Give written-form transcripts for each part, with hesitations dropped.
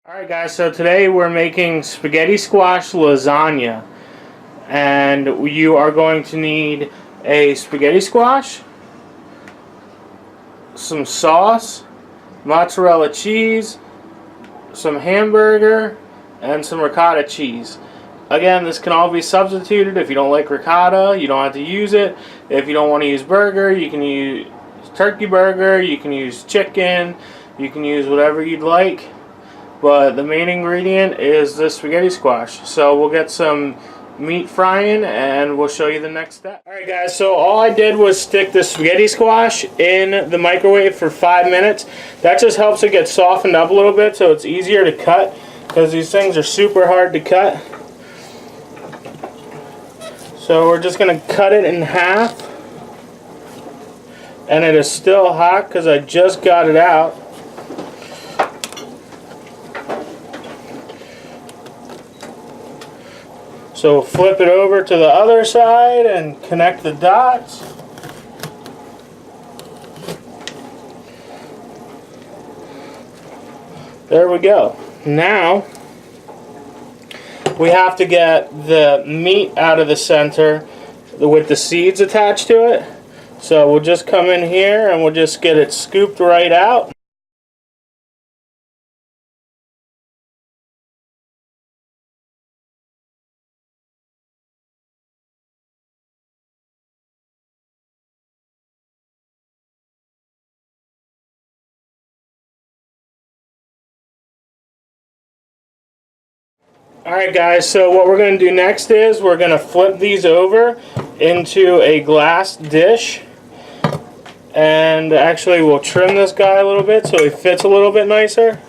Alright guys, so today we're making spaghetti squash lasagna, and you are going to need a spaghetti squash, some sauce, mozzarella cheese, some hamburger, and some ricotta cheese. Again, this can all be substituted. If you don't like ricotta, you don't have to use it. If you don't want to use burger, you can use turkey burger, you can use chicken, you can use whatever you'd like. But the main ingredient is the spaghetti squash. So we'll get some meat frying and we'll show you the next step. Alright guys, so all I did was stick the spaghetti squash in the microwave for 5 minutes. That just helps it get softened up a little bit so it's easier to cut, because these things are super hard to cut. So we're just going to cut it in half. And it is still hot because I just got it out. So flip it over to the other side and connect the dots. There we go. Now we have to get the meat out of the center with the seeds attached to it. So we'll just come in here and we'll just get it scooped right out. Alright guys, so what we're going to do next is we're going to flip these over into a glass dish. And actually we'll trim this guy a little bit so he fits a little bit nicer.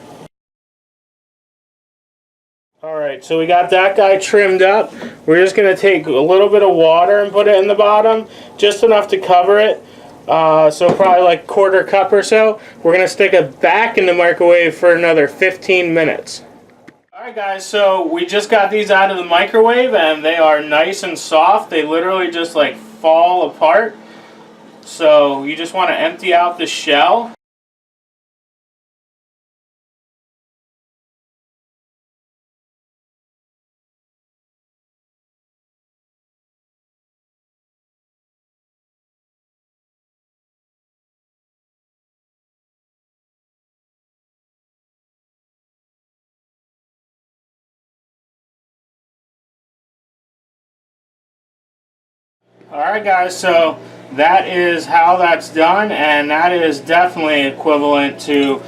Alright, so we got that guy trimmed up. We're just going to take a little bit of water and put it in the bottom, just enough to cover it. So probably like 1/4 cup or so. We're going to stick it back in the microwave for another 15 minutes. Alright guys, so we just got these out of the microwave and they are nice and soft. They literally just like fall apart. So you just want to empty out the shell. Alright guys, so that is how that's done, and that is definitely equivalent to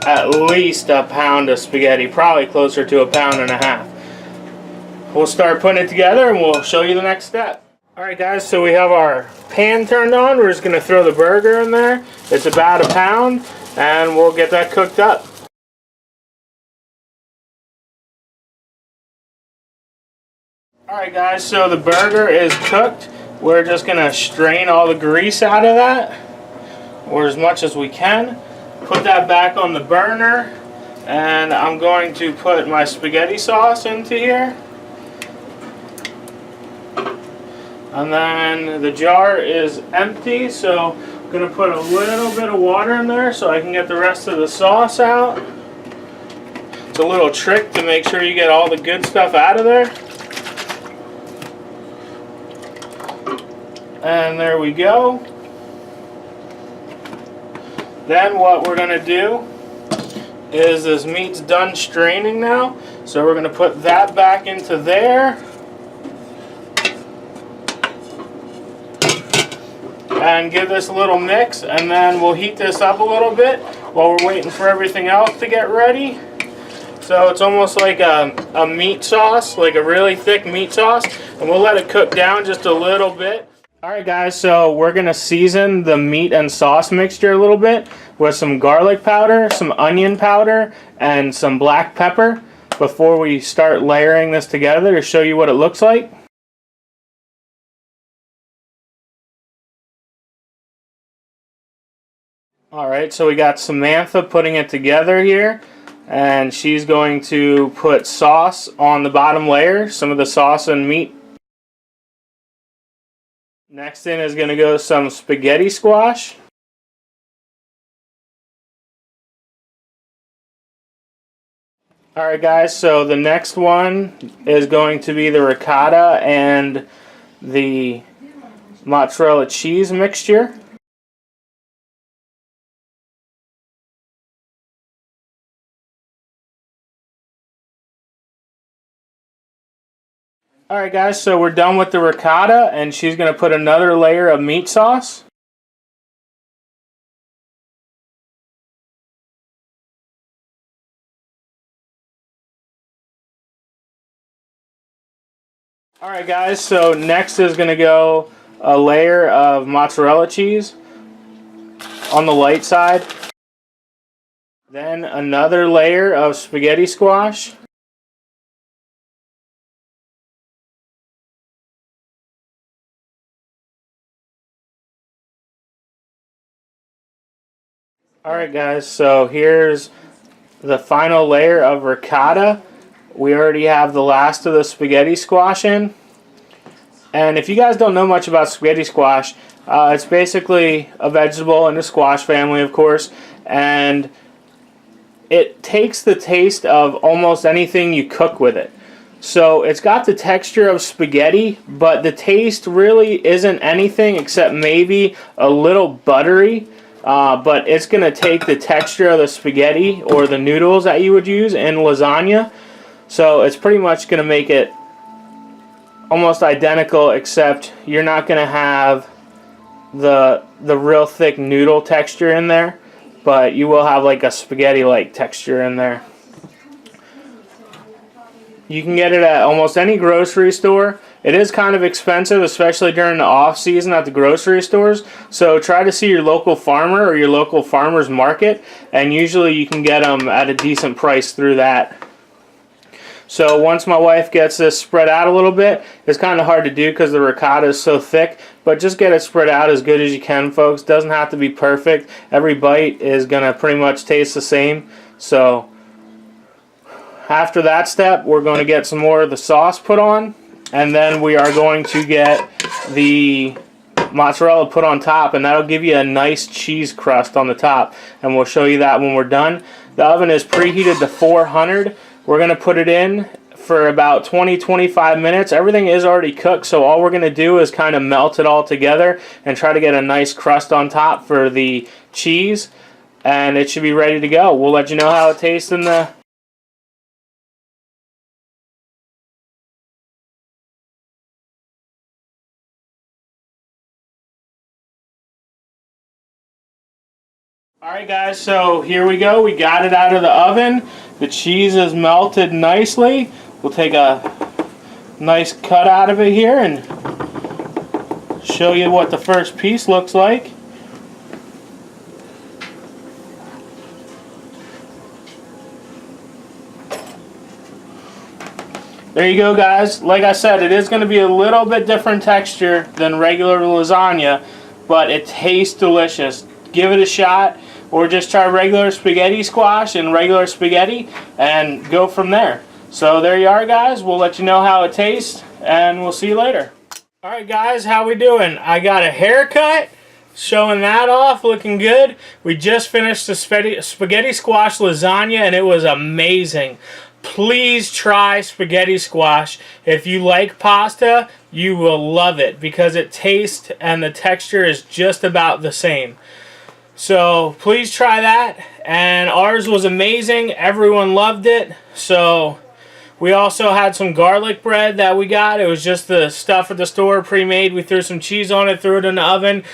at least a pound of spaghetti, probably closer to 1.5 pounds. We'll start putting it together and we'll show you the next step. Alright guys, so we have our pan turned on. We're just going to throw the burger in there. It's about 1 pound and we'll get that cooked up. Alright guys, so the burger is cooked. We're just going to strain all the grease out of that, or as much as we can. Put that back on the burner, and I'm going to put my spaghetti sauce into here. And then the jar is empty, so I'm going to put a little bit of water in there so I can get the rest of the sauce out. It's a little trick to make sure you get all the good stuff out of there. And there we go. Then what we're going to do is, this meat's done straining now, so we're going to put that back into there. And give this a little mix, and then we'll heat this up a little bit while we're waiting for everything else to get ready. So it's almost like a meat sauce, like a really thick meat sauce, and we'll let it cook down just a little bit. Alright guys, so we're going to season the meat and sauce mixture a little bit with some garlic powder, some onion powder, and some black pepper before we start layering this together to show you what it looks like. Alright, so we got Samantha putting it together here, and she's going to put sauce on the bottom layer, some of the sauce and meat. Next in is going to go some spaghetti squash. Alright guys, so the next one is going to be the ricotta and the mozzarella cheese mixture. Alright guys, so we're done with the ricotta, and she's going to put another layer of meat sauce. Alright guys, so next is going to go a layer of mozzarella cheese on the light side. Then another layer of spaghetti squash. Alright guys, so here's the final layer of ricotta. We already have the last of the spaghetti squash in. And if you guys don't know much about spaghetti squash, it's basically a vegetable in the squash family, of course. And it takes the taste of almost anything you cook with it. So it's got the texture of spaghetti, but the taste really isn't anything except maybe a little buttery. But it's going to take the texture of the spaghetti or the noodles that you would use in lasagna. So it's pretty much going to make it almost identical, except you're not going to have the real thick noodle texture in there, but you will have like a spaghetti-like texture in there. You can get it at almost any grocery store. It is kind of expensive, especially during the off season at the grocery stores. So try to see your local farmer or your local farmer's market, and usually you can get them at a decent price through that. So once my wife gets this spread out a little bit, it's kind of hard to do because the ricotta is so thick, but just get it spread out as good as you can, folks. Doesn't have to be perfect. Every bite is going to pretty much taste the same. So after that step, we're going to get some more of the sauce put on, and then we are going to get the mozzarella put on top, and that'll give you a nice cheese crust on the top, and we'll show you that when we're done. The oven is preheated to 400. We're going to put it in for about 20-25 minutes. Everything is already cooked, so all we're going to do is kind of melt it all together and try to get a nice crust on top for the cheese, and it should be ready to go. We'll let you know how it tastes in the... Alright guys, so here we go. We got it out of the oven. The cheese is melted nicely. We'll take a nice cut out of it here and show you what the first piece looks like. There you go guys. Like I said, it is going to be a little bit different texture than regular lasagna, but it tastes delicious. Give it a shot. Or just try regular spaghetti squash and regular spaghetti and go from there. So there you are guys. We'll let you know how it tastes, and we'll see you later. Alright guys, how we doing? I got a haircut, showing that off, looking good. We just finished the spaghetti squash lasagna, and it was amazing. Please try spaghetti squash. If you like pasta, you will love it because it tastes and the texture is just about the same. So please try that, and ours was amazing. Everyone loved it. So we also had some garlic bread that we got. It was just the stuff at the store pre-made. We threw some cheese on it, threw it in the oven.